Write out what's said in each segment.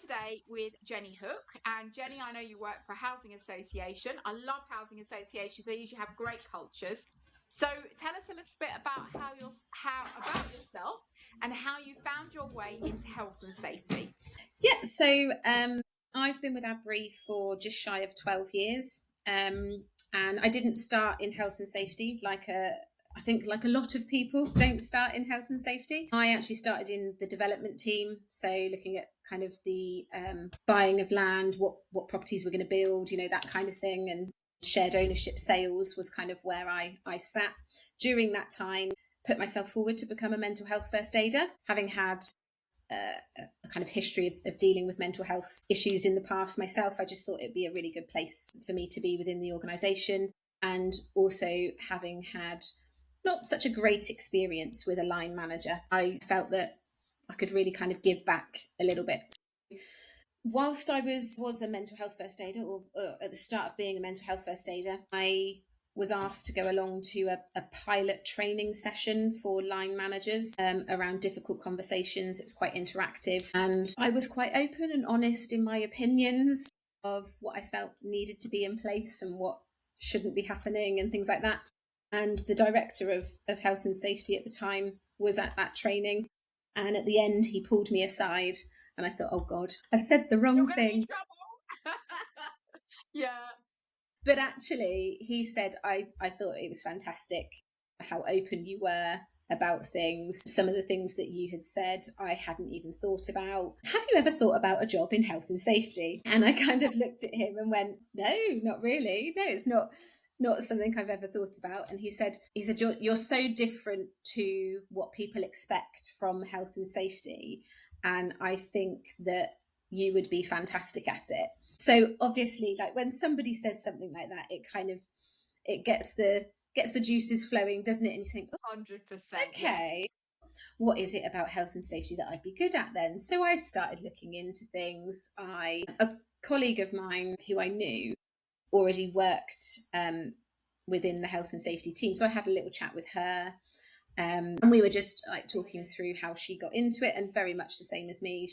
today with Jeni Hook. And Jeni, I know you work for a housing association. I love housing associations. They usually have great cultures. So tell us a little bit about how about yourself and how you found your way into health and safety. Yeah, so I've been with Abri for just shy of 12 years. And I didn't start in health and safety I think like a lot of people don't start in health and safety. I actually started in the development team, so looking at kind of the buying of land, what properties we're going to build, that kind of thing, and shared ownership sales was kind of where I sat. During that time, put myself forward to become a mental health first aider, having had a kind of history of dealing with mental health issues in the past myself. I just thought it'd be a really good place for me to be within the organisation, and also having had not such a great experience with a line manager, I felt that I could really kind of give back a little bit. Whilst I was a mental health first aider, or at the start of being a mental health first aider, I was asked to go along to a pilot training session for line managers around difficult conversations. It was quite interactive, and I was quite open and honest in my opinions of what I felt needed to be in place and what shouldn't be happening and things like that. And the director of health and safety at the time was at that training, and at the end he pulled me aside, and I thought, oh God, I've said the wrong thing. Yeah. But actually, he said, I thought it was fantastic how open you were about things. Some of the things that you had said, I hadn't even thought about. Have you ever thought about a job in health and safety? And I kind of looked at him and went, no, not really. No, it's not something I've ever thought about. And he said, you're so different to what people expect from health and safety. And I think that you would be fantastic at it. So obviously, like when somebody says something like that, it gets the juices flowing, doesn't it? And you think, oh, 100%. okay, what is it about health and safety that I'd be good at then? So I started looking into things. A colleague of mine who I knew already worked within the health and safety team, so I had a little chat with her. And we were just like talking through how she got into it, and very much the same as me.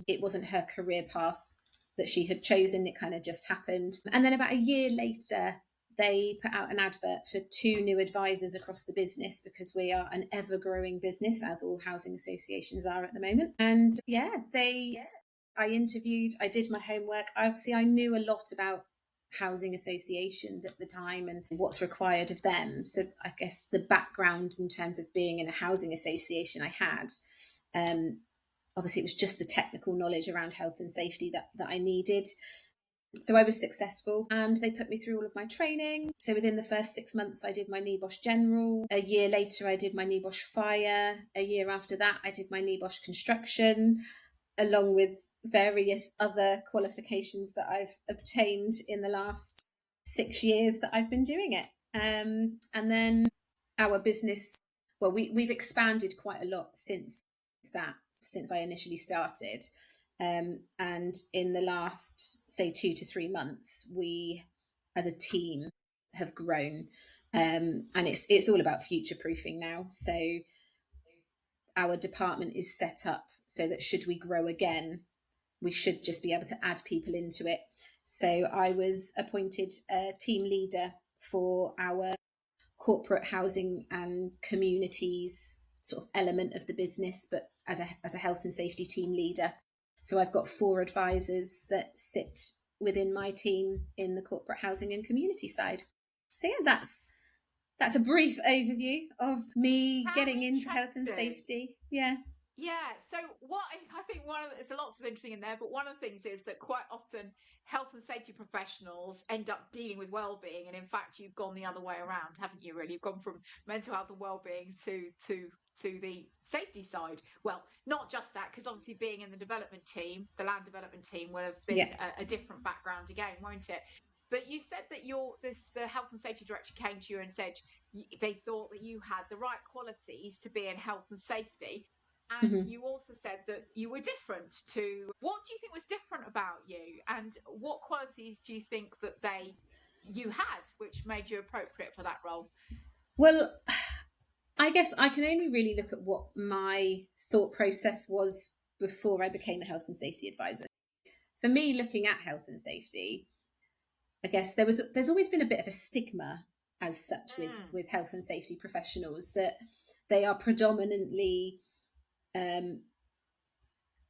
It wasn't her career path that she had chosen. It kind of just happened. And then about a year later, they put out an advert for 2 new advisors across the business, because we are an ever-growing business, as all housing associations are at the moment. And I interviewed, I did my homework. Obviously, I knew a lot about housing associations at the time and what's required of them. So I guess the background in terms of being in a housing association I had, obviously it was just the technical knowledge around health and safety that I needed. So I was successful, and they put me through all of my training. So within the first 6 months, I did my NEBOSH General. A year later, I did my NEBOSH Fire. A year after that, I did my NEBOSH Construction, along with various other qualifications that I've obtained in the last 6 years that I've been doing it. And then our business, well, we've expanded quite a lot since I initially started. And in the last, say, 2 to 3 months, we as a team have grown. And it's all about future proofing now. So our department is set up so that should we grow again, we should just be able to add people into it. So I was appointed a team leader for our corporate housing and communities sort of element of the business, but as a health and safety team leader. So I've got 4 advisors that sit within my team in the corporate housing and community side. So yeah, that's a brief overview of me getting into health and safety. Yeah. Yeah, so what I think there's a lot of interesting in there, but one of the things is that quite often health and safety professionals end up dealing with well-being, and in fact you've gone the other way around, haven't you? Really, you've gone from mental health and well-being to the safety side. Well, not just that, because obviously being in the development team, the land development team, will have been a different background again, won't it? But you said that the health and safety director came to you and said they thought that you had the right qualities to be in health and safety. And you also said that you were different to. What do you think was different about you, and what qualities do you think that you had which made you appropriate for that role? Well, I guess I can only really look at what my thought process was before I became a health and safety advisor. for me, looking at health and safety, I guess there's always been a bit of a stigma as such with health and safety professionals, that they are predominantly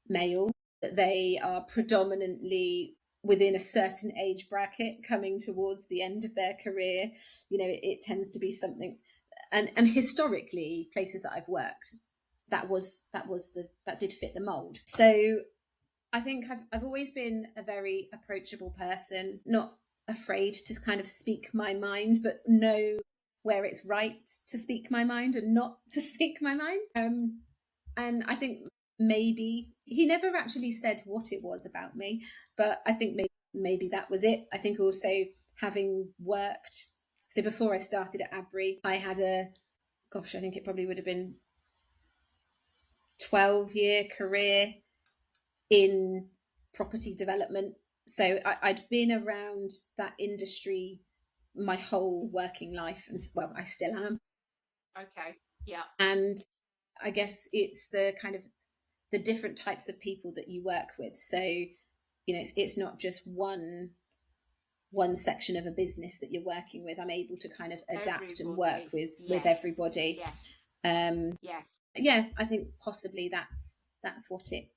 male, that they are predominantly within a certain age bracket, coming towards the end of their career. It tends to be something, and historically, places that I've worked, that did fit the mold. So I think I've always been a very approachable person, not afraid to kind of speak my mind, but know where it's right to speak my mind and not to speak my mind. And I think maybe he never actually said what it was about me, but I think maybe that was it. I think also, having worked, so before I started at Abri, I had I think it probably would have been 12-year career in property development. So I'd been around that industry my whole working life, and well, I still am. Okay. Yeah. And I guess it's the kind of the different types of people that you work with. So, it's not just one section of a business that you're working with. I'm able to kind of adapt and work with everybody. Yes. Yes. Yeah, I think possibly that's what it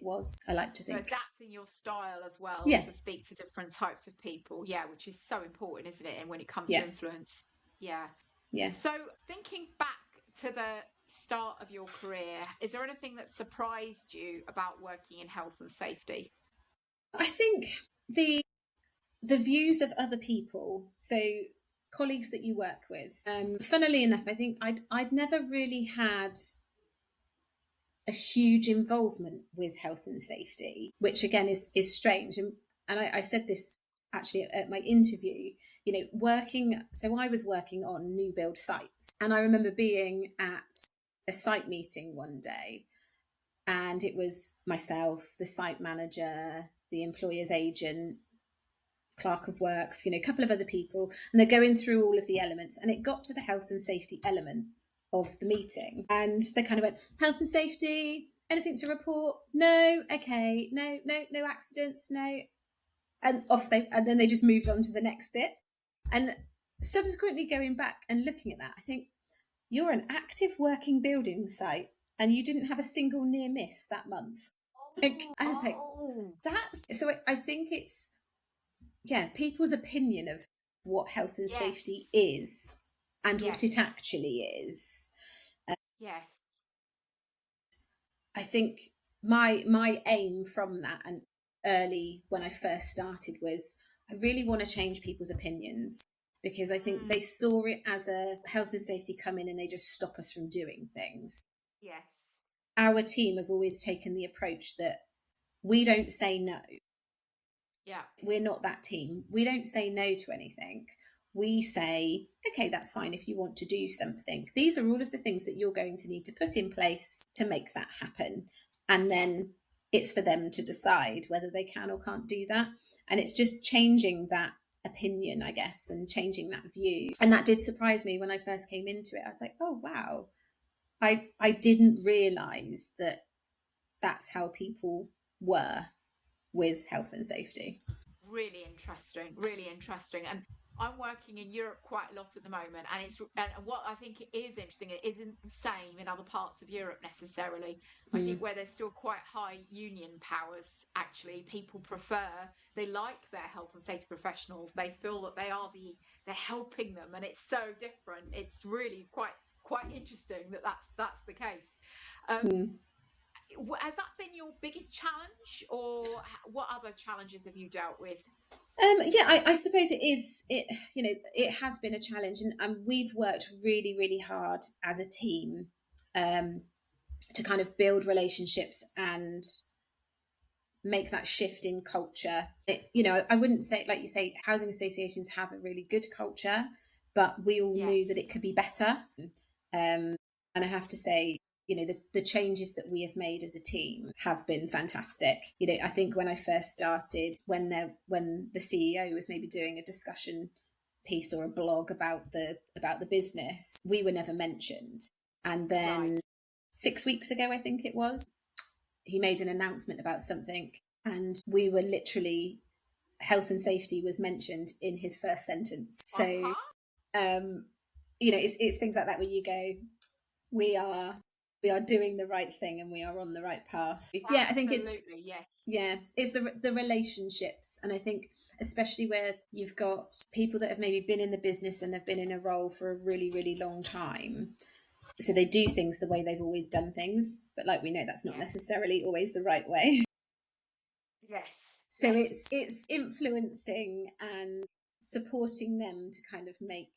was. I like to think. So adapting your style as well, to speak to different types of people, which is so important, isn't it? And when it comes to influence, yeah. So thinking back to the start of your career, is there anything that surprised you about working in health and safety? I think the views of other people, so colleagues that you work with. Funnily enough, I think I'd never really had a huge involvement with health and safety, which again is strange. And I said this actually at my interview, so I was working on new build sites, and I remember being at a site meeting one day, and it was myself, the site manager, the employer's agent, clerk of works, a couple of other people, and they're going through all of the elements, and it got to the health and safety element of the meeting, and they kind of went, health and safety, anything to report? No. Okay. No accidents. No. And and then they just moved on to the next bit. And subsequently going back and looking at that, I think, you're an active working building site and you didn't have a single near miss that month. I was like, that's, so I think it's, people's opinion of what health and safety is and what it actually is. Yes. I think my aim from that, and early when I first started, was I really want to change people's opinions, because I think they saw it as a health and safety come in and they just stop us from doing things. Yes. Our team have always taken the approach that we don't say no. Yeah. We're not that team. We don't say no to anything. We say, okay, that's fine if you want to do something. These are all of the things that you're going to need to put in place to make that happen. And then it's for them to decide whether they can or can't do that. And it's just changing that opinion, I guess, and changing that view. And that did surprise me when I first came into it. I was like, oh, wow. I didn't realise that that's how people were with health and safety. Really interesting. And I'm working in Europe quite a lot at the moment, and what I think is interesting, it isn't the same in other parts of Europe necessarily. I think where there's still quite high union powers, actually, people they like their health and safety professionals. They feel that they're helping them, and it's so different. It's really quite interesting that's the case. Has that been your biggest challenge, or what other challenges have you dealt with? I suppose it is. It has been a challenge, and we've worked really, really hard as a team to kind of build relationships and make that shift in culture. I wouldn't say, like you say, housing associations have a really good culture, but we all knew that it could be better. And I have to say, the changes that we have made as a team have been fantastic. I think when I first started, when the CEO was maybe doing a discussion piece or a blog about the business, we were never mentioned. And then 6 weeks ago, I think it was, he made an announcement about something, and we were literally, health and safety was mentioned in his first sentence. So it's things like that where you go, we are doing the right thing and we are on the right path. Yeah, I think it's yes. Yeah, it's the relationships, and I think especially where you've got people that have maybe been in the business and have been in a role for a really, really long time. So they do things the way they've always done things, but like we know, that's not necessarily always the right way. Yes. So it's influencing and supporting them to kind of make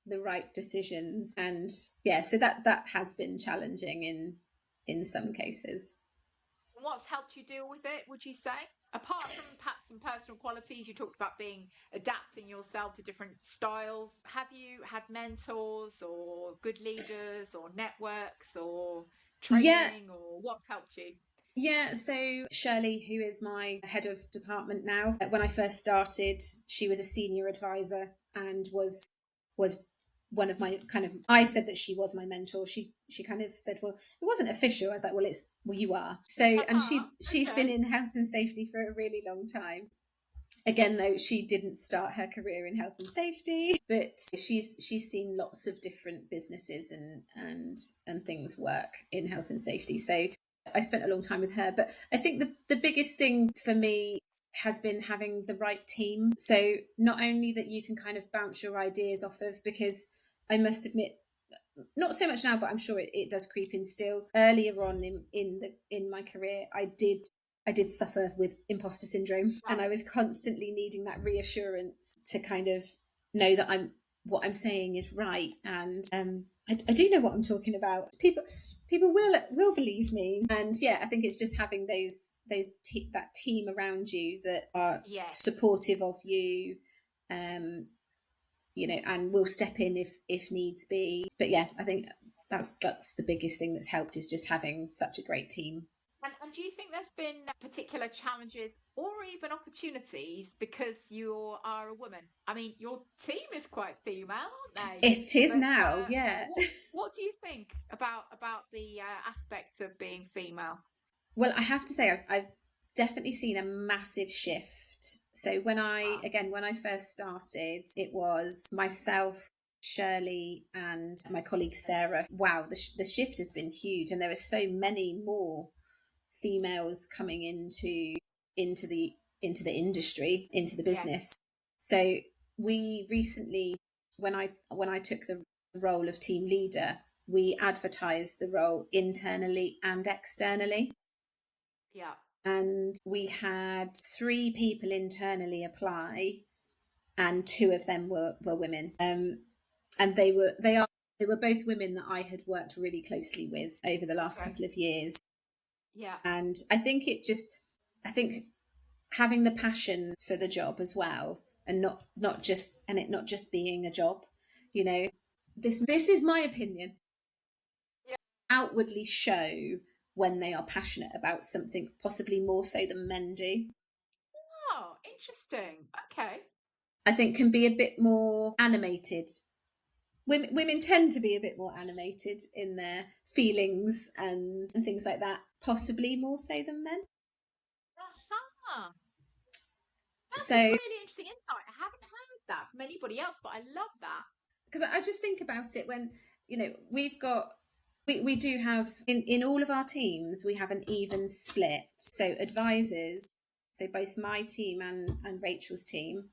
the right decisions, and so that has been challenging in some cases. What's helped you deal with it, would you say? Apart from perhaps some personal qualities, you talked about adapting yourself to different styles. Have you had mentors or good leaders or networks or training, or what's helped you? Yeah, so Shirley, who is my head of department now, when I first started, she was a senior advisor and was one of my I said that she was my mentor. She kind of said, well, it wasn't official. I was like, well, you are. So, and she's been in health and safety for a really long time. Again, though, she didn't start her career in health and safety, but she's seen lots of different businesses and things work in health and safety. So I spent a long time with her. But I think the biggest thing for me has been having the right team. So not only that you can kind of bounce your ideas off of, because I must admit, not so much now, but I'm sure it does creep in still. Earlier on in my career, I did suffer with imposter syndrome, and I was constantly needing that reassurance to kind of know that what I'm saying is right, and I do know what I'm talking about. People will believe me, and I think it's just having that team around you that are supportive of you, and will step in if needs be. But I think that's the biggest thing that's helped, is just having such a great team. And do you think there's been particular challenges or even opportunities because you are a woman? I mean, your team is quite female, aren't they? It is now, yeah. What do you think about the aspects of being female? Well, I have to say, I've definitely seen a massive shift. So when I first started, it was myself, Shirley, and my colleague Sarah. Wow, the shift has been huge, and there are so many more females coming into the industry, into the business. So we recently, when I took the role of team leader, we advertised the role internally and externally. Yeah. And we had 3 people internally apply, and 2 of them were women. And they were both women that I had worked really closely with over the last couple of years. Yeah. And I think having the passion for the job as well, and not just being a job, this is my opinion. Yeah. Outwardly show when they are passionate about something, possibly more so than men do. Oh, interesting. Okay. I think can be a bit more animated. Women tend to be a bit more animated in their feelings and things like that, possibly more so than men. Uh-huh. That's So a really interesting insight. I haven't heard that from anybody else, but I love that. Because I just think about it when, we've got, we do have, in all of our teams, we have an even split. So advisors, so both my team and Rachel's team,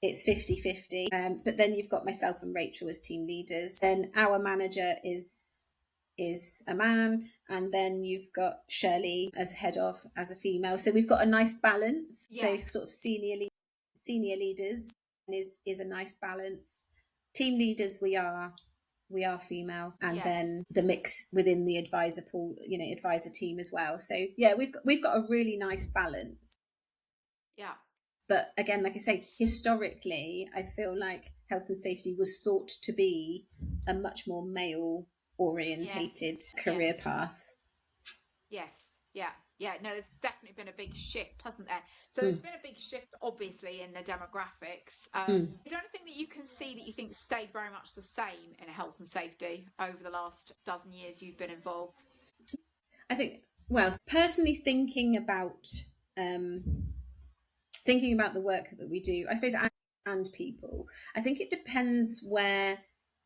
it's 50-50. But then you've got myself and Rachel as team leaders. Then our manager is a man, and then you've got Shirley as head of, as a female. So we've got a nice balance. So sort of senior leaders is a nice balance. Team leaders, we are female, and then the mix within the advisor pool, advisor team as well. So we've got a really nice balance. Yeah. But again, like I say, historically, I feel like health and safety was thought to be a much more male orientated career path. Yes. Yeah. Yeah. No, there's definitely been a big shift, hasn't there? So there's been a big shift, obviously, in the demographics. Is there anything that you can see that you think stayed very much the same in health and safety over the last dozen years you've been involved? I think, well, personally thinking about thinking about the work that we do, I suppose, and people, I think it depends where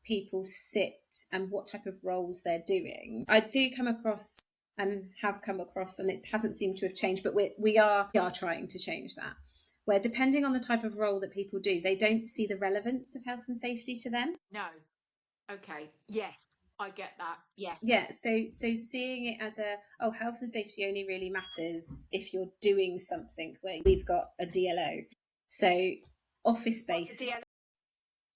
people sit and what type of roles they're doing. I do come across and have come across, and it hasn't seemed to have changed, but we are trying to change that, where depending on the type of role that people do, they don't see the relevance of health and safety to them. No. Okay. Yes, I get that. Yes. Yeah, so seeing it as health and safety only really matters if you're doing something where we've got a DLO. So office based,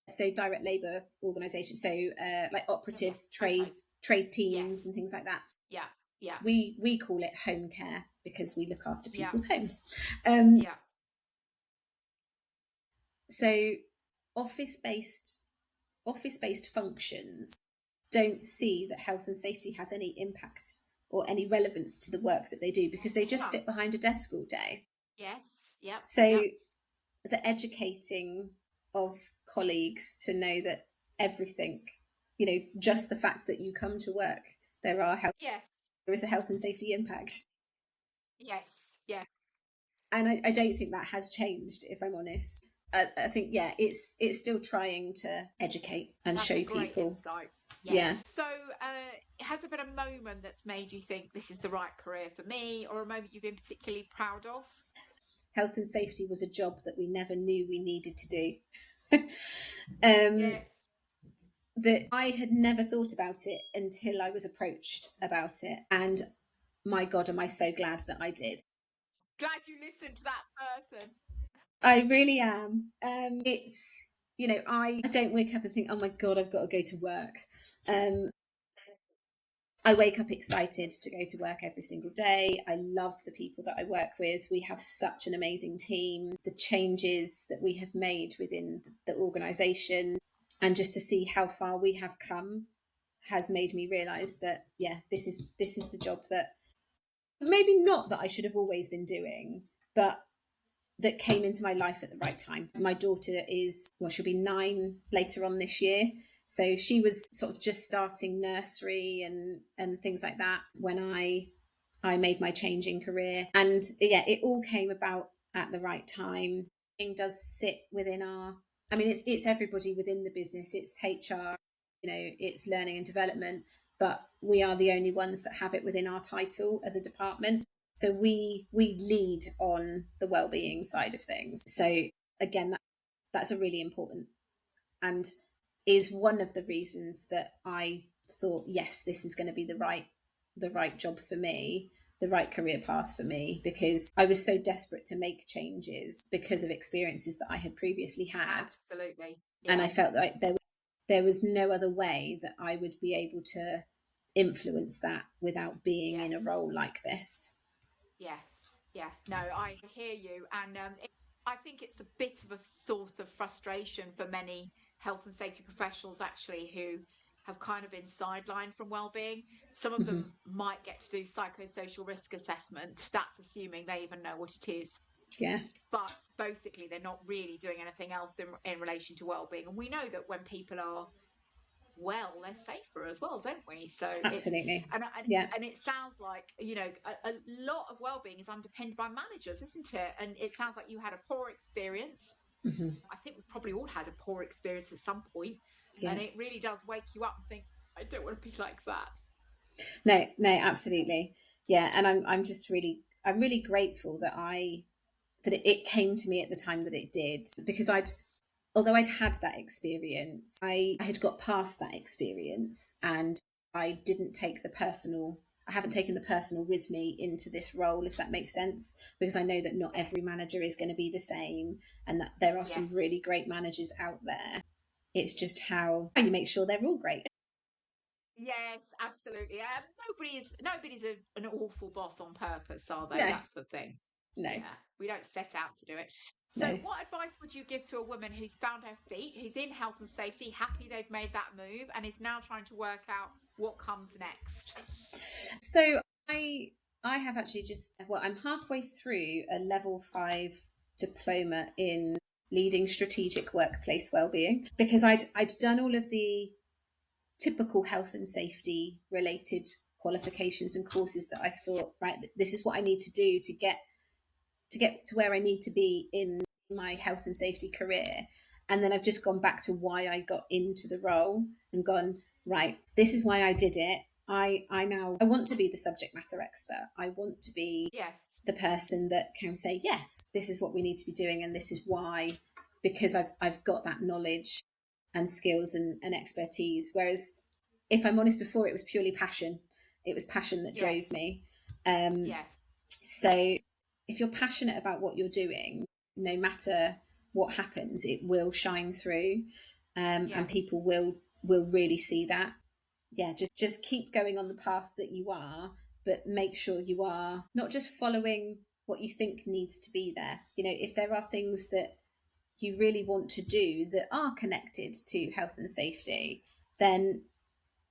so direct labour organisation, so like operatives, trade teams, and things like that. Yeah, yeah. We call it home care because we look after people's homes. Yeah. So office based functions don't see that health and safety has any impact or any relevance to the work that they do because they just sit behind a desk all day. Yes. Yep. So the educating of colleagues to know that everything, just the fact that you come to work, there is a health and safety impact. Yes. Yes. And I don't think that has changed, if I'm honest. I think, it's still trying to educate and show people. Insight. Yes. Yeah. So has there been a moment that's made you think this is the right career for me, or a moment you've been particularly proud of? Health and safety was a job that we never knew we needed to do. Yes. That I had never thought about it until I was approached about it. And my God, am I so glad that I did. Glad you listened to that person. I really am. It's, I don't wake up and think, oh my God, I've got to go to work. I wake up excited to go to work every single day. I love the people that I work with. We have such an amazing team. The changes that we have made within the organisation, and just to see how far we have come has made me realise that, this is the job that maybe not that I should have always been doing, but that came into my life at the right time. My daughter she'll be 9 later on this year. So she was sort of just starting nursery and things like that when I made my change in career. And it all came about at the right time. It does sit within it's everybody within the business. It's HR, it's learning and development, but we are the only ones that have it within our title as a department. So we lead on the wellbeing side of things. So again, that's a really important, and is one of the reasons that I thought, yes, this is going to be the right job for me, the right career path for me, because I was so desperate to make changes because of experiences that I had previously had. Absolutely. Yeah. And I felt like there was no other way that I would be able to influence that without being in a role like this. Yes. Yeah. No, I hear you. And I think it's a bit of a source of frustration for many health and safety professionals, actually, who have kind of been sidelined from wellbeing. Some of them might get to do psychosocial risk assessment. That's assuming they even know what it is. Yeah. But basically, they're not really doing anything else in relation to wellbeing. And we know that when people are well, they're safer as well, don't we? So absolutely. And it sounds like, a lot of wellbeing is underpinned by managers, isn't it? And it sounds like you had a poor experience. I think we've probably all had a poor experience at some point. And it really does wake you up and think, I don't want to be like that. No, absolutely. Yeah. And I'm really grateful that it came to me at the time that it did, because although I'd had that experience, I had got past that experience, and I haven't taken the personal with me into this role, if that makes sense, because I know that not every manager is going to be the same, and that there are some really great managers out there. It's just how you make sure they're all great. Yes, absolutely. Nobody's an awful boss on purpose, are they? No. That's the thing. No. Yeah, we don't set out to do it. So what advice would you give to a woman who's found her feet, who's in health and safety, happy they've made that move, and is now trying to work out what comes next? So I have actually I'm halfway through a level 5 diploma in leading strategic workplace wellbeing, because I'd done all of the typical health and safety related qualifications and courses that I thought, right, this is what I need to do to get to get to where I need to be in my health and safety career. And then I've just gone back to why I got into the role and gone, right, this is why I did it. I want to be the subject matter expert. I want to be the person that can say, yes, this is what we need to be doing, and this is why, because I've got that knowledge and skills and expertise. Whereas, if I'm honest, before it was purely passion. It was passion that drove me. So if you're passionate about what you're doing, no matter what happens, it will shine through, and people will really see that. Yeah, just keep going on the path that you are, but make sure you are not just following what you think needs to be there. You know, if there are things that you really want to do that are connected to health and safety, then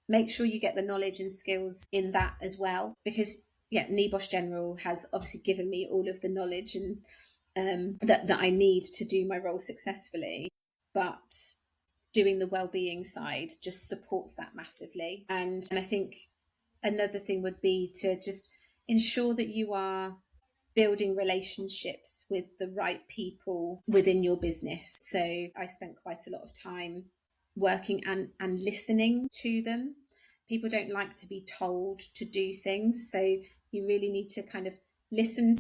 make sure you get the knowledge and skills in that as well. Because NEBOSH General has obviously given me all of the knowledge and that I need to do my role successfully, but doing the wellbeing side just supports that massively. And I think another thing would be to just ensure that you are building relationships with the right people within your business. So I spent quite a lot of time working and listening to them. People don't like to be told to do things, so you really need to kind of listen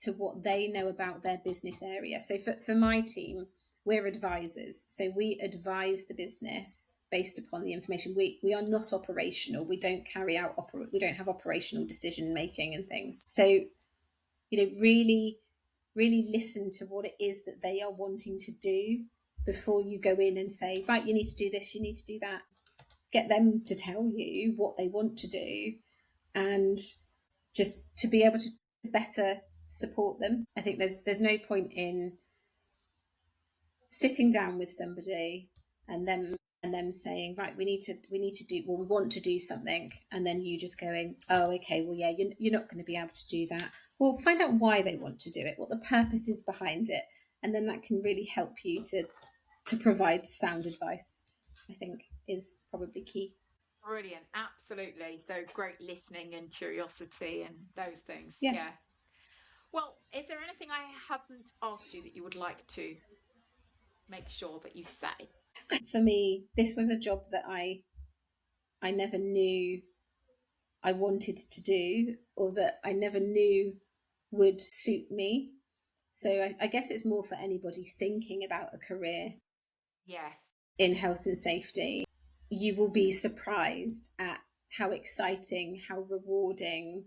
to what they know about their business area. So for my team, we're advisors, so we advise the business based upon the information. We are not operational. We don't carry out we don't have operational decision making and things. So, you know, really listen to what it is that they are wanting to do before you go in and say, right, you need to do this, you need to do that. Get them to tell you what they want to do, and just to be able to better support them. I think there's no point in sitting down with somebody and them saying, right, we need to do, well, we want to do something, and then you just going, oh, okay, well, yeah, you're not going to be able to do that. Well, find out why they want to do it, what the purpose is behind it, and then that can really help you to provide sound advice, I think, is probably key. Brilliant, absolutely. So great listening and curiosity and those things. Yeah. Well, is there anything I haven't asked you that you would like to make sure that you say? For me, this was a job that I never knew I wanted to do, or that I never knew would suit me. So I guess it's more for anybody thinking about a career in health and safety. You will be surprised at how exciting, how rewarding,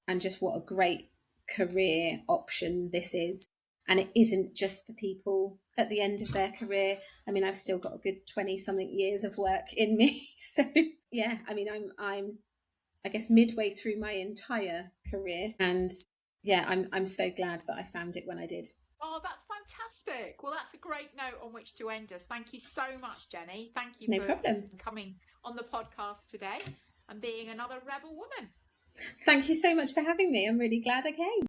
and just what a great career option this is. And it isn't just for people at the end of their career. I mean, I've still got a good 20 something years of work in me. So yeah, I mean, I'm I guess midway through my entire career, and yeah, I'm so glad that I found it when I did. Oh, that's fantastic. Well, that's a great note on which to end us. Thank you so much, Jeni. Thank you No problems. coming on the podcast today and being another rebel woman. Thank you so much for having me. I'm really glad I came.